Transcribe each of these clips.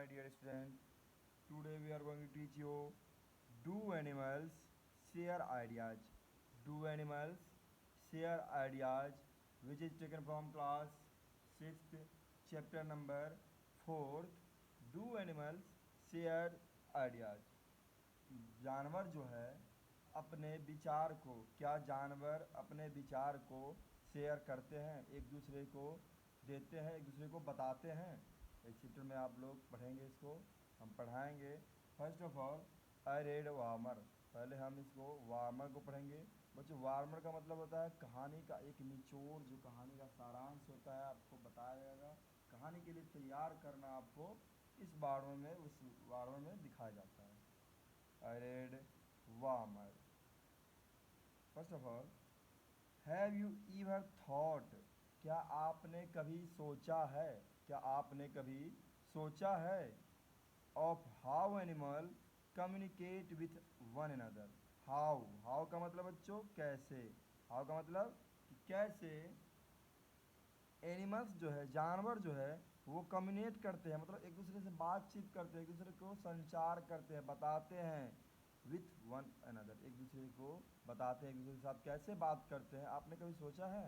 dear student. Today we are going to teach you do animals share ideas? Do animals share ideas? Which is taken from class 6th, chapter number 4th. Do animals share ideas? जानवर जो है अपने विचार को, क्या जानवर अपने विचार को शेयर करते हैं, एक दूसरे को देते हैं, एक दूसरे को बताते हैं? इस चित्र में आप लोग पढ़ेंगे, इसको हम पढ़ाएंगे। First of all I read warmer. पहले हम इसको वार्मर को पढ़ेंगे। बच्चों वार्मर का मतलब होता है कहानी का एक निचोड़, जो कहानी का सारांश होता है आपको बताया जाएगा। कहानी के लिए तैयार करना आपको इस वार्मर में, उस वार्मर में दिखाया जाता है। I read warmer. First of all, have you ever thought? क्या आपने कभी सोचा है? क्या आपने कभी सोचा है? Of how animal communicate with one another. How, how का मतलब बच्चों कैसे। हाउ का मतलब कि कैसे एनिमल्स जो है, जानवर जो है, वो कम्युनिकेट करते हैं, मतलब एक दूसरे से बातचीत करते हैं, एक दूसरे को संचार करते हैं, बताते हैं। विथ वन अनदर, एक दूसरे को बताते हैं, एक दूसरे के साथ कैसे बात करते हैं। आपने कभी सोचा है?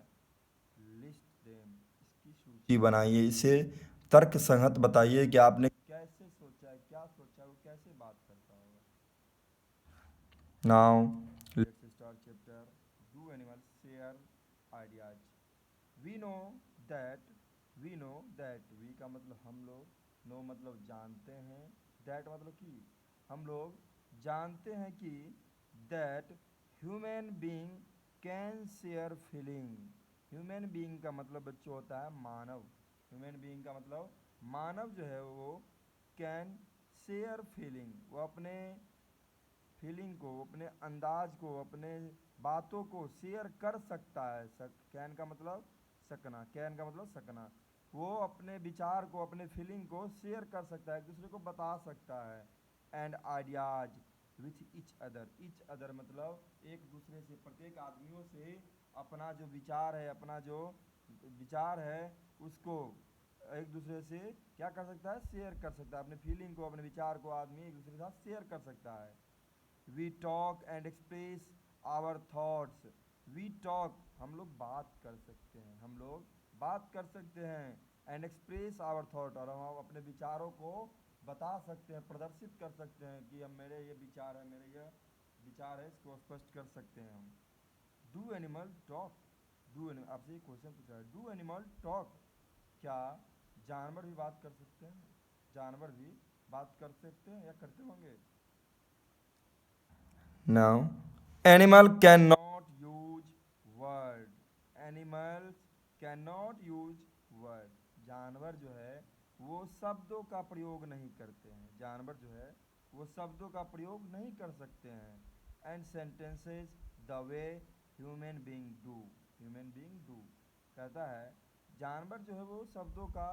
लिस्ट देम, इसकी सूची बनाइए, इसे तर्क संगत बताइए कि आपने कैसे सोचा है, क्या सोचा है, वो कैसे बात करता होगा। Now let's start chapter do animals share ideas. We know that, we know that, we का मतलब हम लोग, नो मतलब जानते हैं, दैट मतलब कि हम लोग जानते हैं कि that human being can share feeling. Human being का मतलब बच्चों होता है मानव। ह्यूमन बीइंग का मतलब मानव जो है वो कैन शेयर फीलिंग, वो अपने फीलिंग को, अपने अंदाज को, अपने बातों को शेयर कर सकता है। कैन का मतलब सकना, कैन का मतलब सकना। वो अपने विचार को, अपने फीलिंग को शेयर कर सकता है, एक दूसरे को बता सकता है। And ideas with each other, each other मतलब एक दूसरे से, प्रत्येक आदमियों से अपना जो विचार है, अपना जो विचार है उसको एक दूसरे से क्या कर सकता है, शेयर कर सकता है। अपने फीलिंग को, अपने विचार को आदमी एक दूसरे के साथ शेयर कर सकता है। We talk and express our thoughts. We talk, हम लोग बात कर सकते हैं, हम लोग बात कर सकते हैं। एंड एक्सप्रेस आवर थॉट, और हम अपने विचारों को बता सकते हैं, प्रदर्शित कर सकते हैं कि अब मेरे ये विचार है, मेरे ये विचार है, इसको स्पष्ट कर सकते हैं हम। Do animal talk? Do animal, आपसे एक क्वेश्चन पूछा है, डू एनिमल टॉक? क्या जानवर भी बात कर सकते हैं? जानवर भी बात कर सकते हैं या करते होंगे? Now, animal cannot use word. Animals cannot use word. जानवर जो है वो शब्दों का प्रयोग नहीं करते हैं। जानवर जो है वो शब्दों का प्रयोग नहीं कर सकते हैं। And sentences the way human being do, human being do कहता है जानवर जो है वो शब्दों का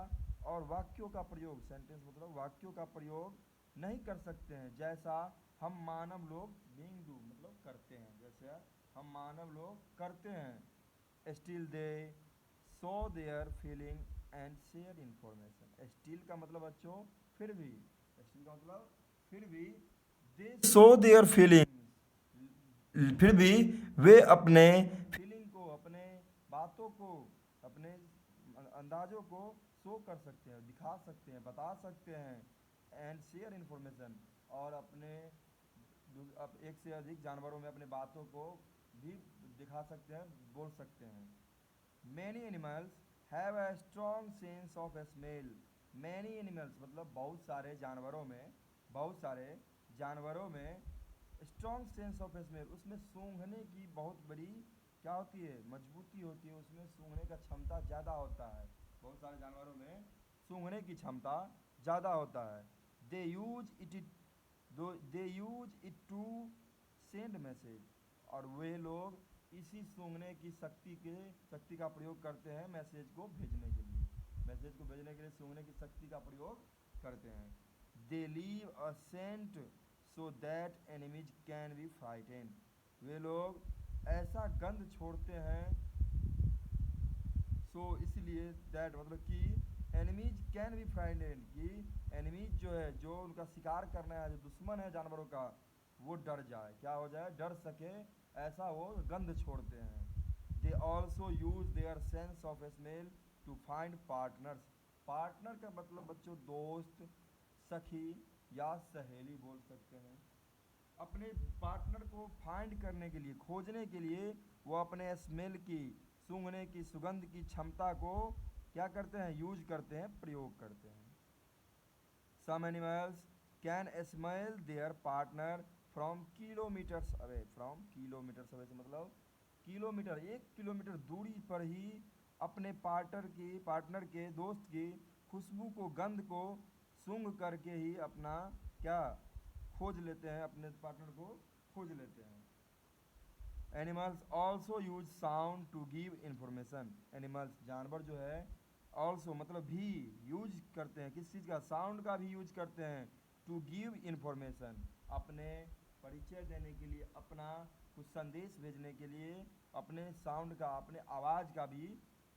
और वाक्यों का प्रयोग, सेंटेंस मतलब वाक्यों का प्रयोग नहीं कर सकते हैं, जैसा हम मानव लोग बीइंग डू मतलब करते हैं, जैसे हम मानव लोग करते हैं। Still they show their feeling and share information. Still का मतलब बच्चों फिर भी, स्टिल का मतलब फिर भी, दे शो देयर फीलिंग, फिर भी वे अपने फीलिंग को, अपने बातों को, अपने अंदाजों को शो कर सकते हैं, दिखा सकते हैं, बता सकते हैं। एंड शेयर इंफॉर्मेशन, और अपने अब एक से अधिक जानवरों में अपने बातों को भी दिखा सकते हैं, बोल सकते हैं। Many animals have a strong sense of smell. Many animals मतलब बहुत सारे जानवरों में, बहुत सारे जानवरों में स्ट्रॉन्ग सेंस ऑफ स्मेल, उसमें सूंघने की बहुत बड़ी क्या होती है, मजबूती होती है, उसमें सूंघने का क्षमता ज़्यादा होता है। बहुत सारे जानवरों में सूंघने की क्षमता ज़्यादा होता है। They use it, they use it to send message, और वे लोग इसी सूंघने की शक्ति का प्रयोग करते हैं मैसेज को भेजने के लिए, मैसेज को भेजने के लिए सूंघने की शक्ति का प्रयोग करते हैं। They leave a scent so that enemies can be frightened. वे लोग ऐसा गंध छोड़ते हैं, सो इसलिए दैट मतलब कि एनिमीज कैन बी फ्राइटेंड, कि एनिमीज जो है, जो उनका शिकार करना है, जो दुश्मन है जानवरों का, वो डर जाए, क्या हो जाए, डर सके, ऐसा वो गंध छोड़ते हैं। They also use their sense of smell to find partners. Partner का मतलब बच्चों दोस्त, सखी या सहेली बोल सकते हैं। अपने पार्टनर को फाइंड करने के लिए, खोजने के लिए, वो अपने स्मेल की, सूंघने की, सुगंध की क्षमता को क्या करते हैं, यूज करते हैं, प्रयोग करते हैं। Some animals can smell their partner from kilometres away. From kilometres away से मतलब किलोमीटर, 1 किलोमीटर दूरी पर ही अपने पार्टनर के, दोस्त की खुशबू को, गंध को सूंघ करके ही अपना क्या खोज लेते हैं, अपने पार्टनर को खोज लेते हैं। Animals also use sound to give information. Animals जानवर जो है, ऑल्सो मतलब भी, यूज करते हैं किस चीज़ का, साउंड का भी यूज करते हैं, टू गिव इंफॉर्मेशन, अपने परिचय देने के लिए, अपना कुछ संदेश भेजने के लिए अपने साउंड का, अपने आवाज़ का भी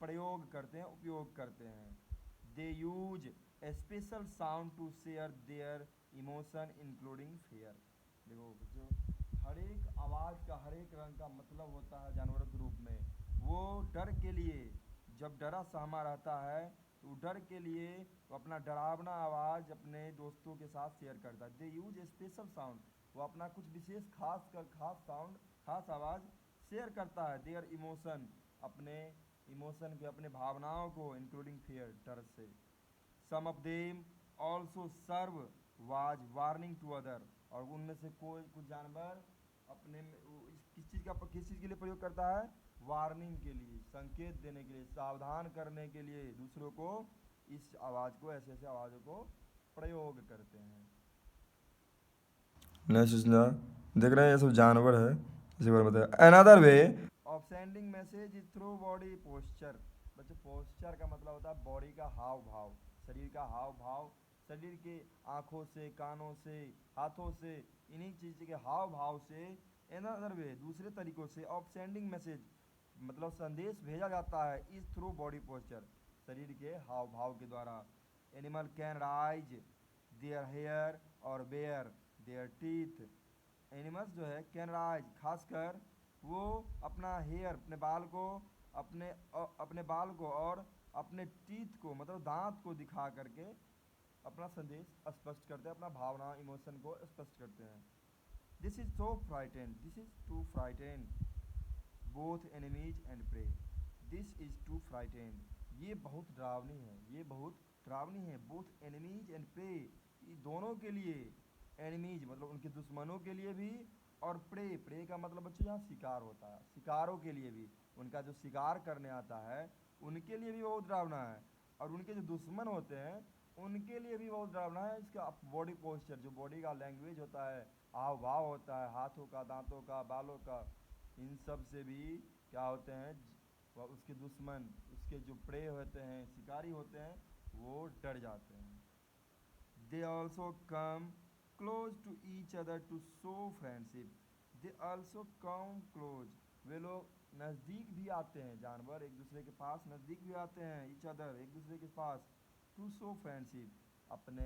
प्रयोग करते हैं, उपयोग करते हैं। They use a special sound to share their emotion including fear. देखो बच्चों, हर एक आवाज़ का, हर एक रंग का मतलब होता है जानवरों के रूप में। वो डर के लिए, जब डरा सहमा रहता है तो डर के लिए वो अपना डरावना आवाज़ अपने दोस्तों के साथ शेयर करता है। They use a special sound, वो अपना कुछ विशेष खास साउंड, खास आवाज़ शेयर करता है। देयर इमोशन, अपने इमोशन के, अपने भावनाओं को, इंक्लूडिंग फियर, डर से। Some of them also serve as warning to other. और उनमें से कोई कुछ जानवर अपने किस चीज़ के लिए प्रयोग करता है, वार्निंग के लिए, संकेत देने के लिए, सावधान करने के लिए दूसरों को, इस आवाज़ को, ऐसे ऐसे आवाज़ों को प्रयोग करते हैं। नेक्स्ट देख रहे हैं, ये सब जानवर है, इसी बारे में बताया। Another way of sending message is through body posture. बच्चों पोस्चर का मतलब होता है बॉडी का हाव भाव, शरीर का हाव भाव, शरीर के आँखों से, कानों से, हाथों से, इन्हीं चीज़ के हाव भाव से, अनदर वे दूसरे तरीकों से, ऑफ सेंडिंग मैसेज मतलब संदेश भेजा जाता है, इज थ्रू बॉडी पोस्चर, शरीर के हाव भाव के द्वारा। Animal can raise their hair और बेयर देयर टीथ। एनिमल्स जो है कैन राइज, खासकर वो अपना हेयर, अपने बाल को, अपने बाल को और अपने टीथ को मतलब दांत को दिखा करके अपना संदेश स्पष्ट करते हैं, अपना भावना, इमोशन को स्पष्ट करते हैं। This is so frightened, this is to frightened both enemies and prey. This is to frightened, ये बहुत डरावनी है, ये बहुत डरावनी है, बोथ एनिमीज एंड प्रे, ये दोनों के लिए, एनिमीज मतलब उनके दुश्मनों के लिए भी, और प्रे, प्रे का मतलब बच्चों यहाँ शिकार होता है, शिकारों के लिए भी, उनका जो शिकार करने आता है उनके लिए भी बहुत डरावना है, और उनके जो दुश्मन होते हैं उनके लिए भी बहुत डरावना है। इसका बॉडी पोस्चर, जो बॉडी का लैंग्वेज होता है, हाव भाव होता है, हाथों का, दांतों का, बालों का, इन सब से भी क्या होते हैं, वह उसके दुश्मन, उसके जो प्रे होते हैं, शिकारी होते हैं, वो डर जाते हैं। They also come close to each other to show friendship. They also come close, वे लोग नज़दीक भी आते हैं, जानवर एक दूसरे के पास नज़दीक भी आते हैं, ईच अदर एक दूसरे के पास, टू शो फ्रेंडशिप, अपने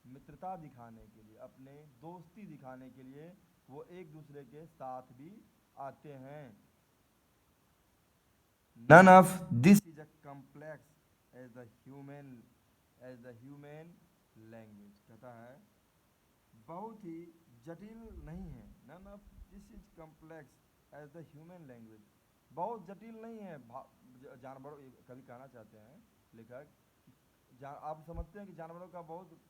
मित्रता दिखाने के लिए, अपने दोस्ती दिखाने के लिए वो एक दूसरे के साथ भी आते हैं। None of this is a complex as the human language। कहता है बहुत ही जटिल नहीं है। None of this is complex as the human language, बहुत जटिल नहीं है। जानवरों, कभी कहना चाहते हैं लेखक, आप समझते हैं कि जानवरों का बहुत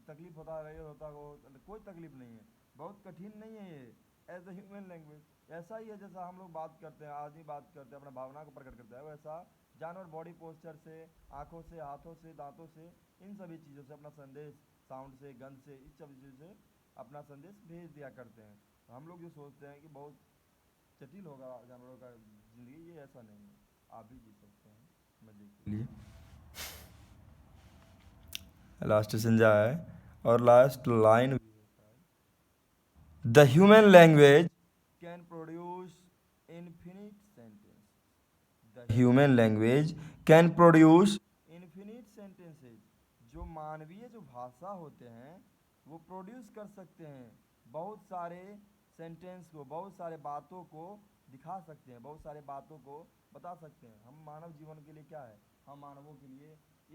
तकलीफ होता है, होता हो, कोई तकलीफ नहीं है, बहुत कठिन नहीं है ये। एज द ह्यूमन लैंग्वेज, ऐसा ही है जैसा हम लोग बात करते हैं, आदमी बात करते हैं, अपना भावना को प्रकट करता है, वैसा जानवर बॉडी पोस्चर से, आँखों से, हाथों से, दांतों से, इन सभी चीज़ों से अपना संदेश, साउंड से, गंध से, इस सब चीज़ों से अपना संदेश भेज दिया करते हैं। तो हम लोग जो सोचते हैं कि बहुत जटिल होगा जानवरों का ज़िंदगी, ये ऐसा नहीं है, आप भी जी सकते हैं मजे के लिए। लास्ट सिंजा है और last line, the human language can produce infinite sentence. The human language can produce infinite sentences, जो मानवीय जो भाषा होते हैं वो प्रोड्यूस कर सकते हैं, बहुत सारे सेंटेंस को, बहुत सारे बातों को दिखा सकते हैं, बहुत सारे बातों को बता सकते हैं। हम मानव जीवन के लिए क्या है, हम मानवों के लिए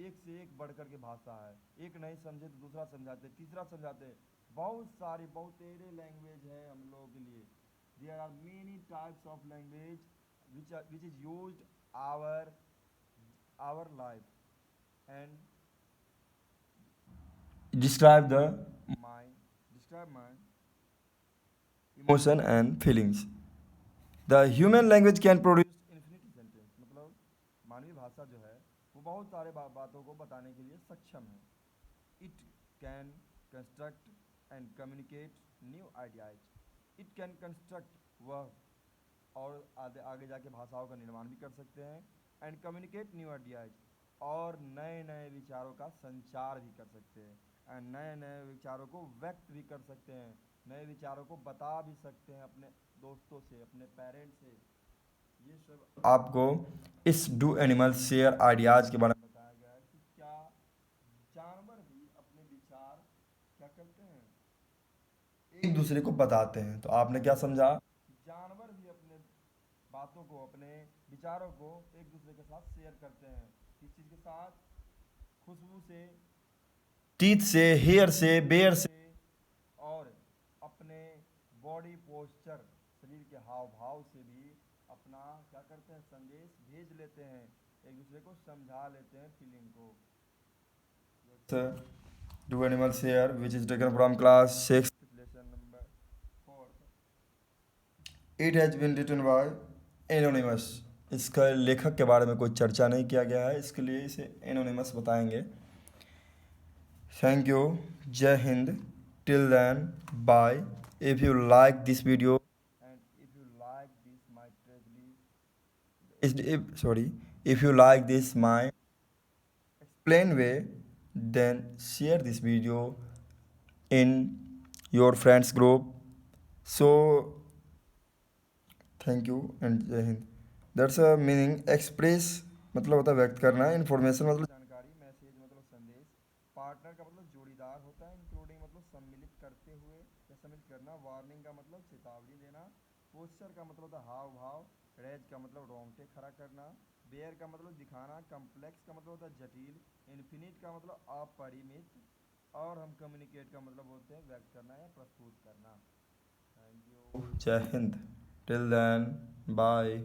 एक से एक बढ़ कर के भाषा है, एक नहीं समझे तो दूसरा समझाते, तीसरा समझाते, बहुत सारी बहुतेरे लैंग्वेज है हम लोगों के लिए। There are many types of language which is used our life and describe the my describe my emotion and feelings. The human language can produce infinity sentence, मतलब मानवीय भाषा जो है वो बहुत सारे बातों को बताने के लिए सक्षम है। It can construct and communicate new ideas. It can construct, वह और आगे आगे जाके भाषाओं का निर्माण भी कर सकते हैं, एंड कम्युनिकेट न्यू आइडियाज, और नए नए विचारों का संचार भी कर सकते हैं, एंड नए नए विचारों को व्यक्त भी कर सकते हैं, नए विचारों को बता भी सकते हैं अपने दोस्तों से, अपने पेरेंट्स से। ये सब आपको इस डू एनिमल शेयर आइडियाज के बारे में बताया गया है कि क्या जानवर भी अपने विचार क्या करते हैं, एक दूसरे को बताते हैं। तो आपने क्या समझा, जानवर भी अपने बातों को, अपने विचारों को एक दूसरे के साथ शेयर करते हैं। किस चीज़ के साथ, खुशबू से, टीथ से, हेयर से, बेयर से, और अपने बॉडी पोस्चर, शरीर के हाव भाव से भी अपना क्या करते हैं, संदेश भेज लेते हैं, एक दूसरे को समझा लेते हैं फीलिंग को। Do animals here, which is taken from class 6 lesson number 4. It has been written by anonymous. इसका लेखक के बारे में कोई चर्चा नहीं किया गया है, इसके लिए इसे एनोनिमस बताएंगे। Thank you, Jai Hind, till then bye. If you like this video and if you like this my if you like this my explain way, then share this video in your friends group. So thank you and जय हिंद। That's a meaning, express मतलब होता है व्यक्त करना, information मतलब जानकारी, message मतलब संदेश, पार्टनर का मतलब जोड़ीदार होता है, इंक्लूडिंग मतलब सम्मिलित करते हुए या सम्मिलित करना, वार्निंग का मतलब चेतावनी देना, पोस्चर का मतलब होता है हाव भाव, रेज का मतलब रोंगटे खड़ा करना, बेयर का मतलब दिखाना, कम्प्लेक्स का मतलब होता है जटिल, इन्फिनिट का मतलब अपरिमित, और हम कम्युनिकेट का मतलब होते हैं व्यक्त करना या प्रस्तुत करना। Thank you, Jai Hind, till then bye.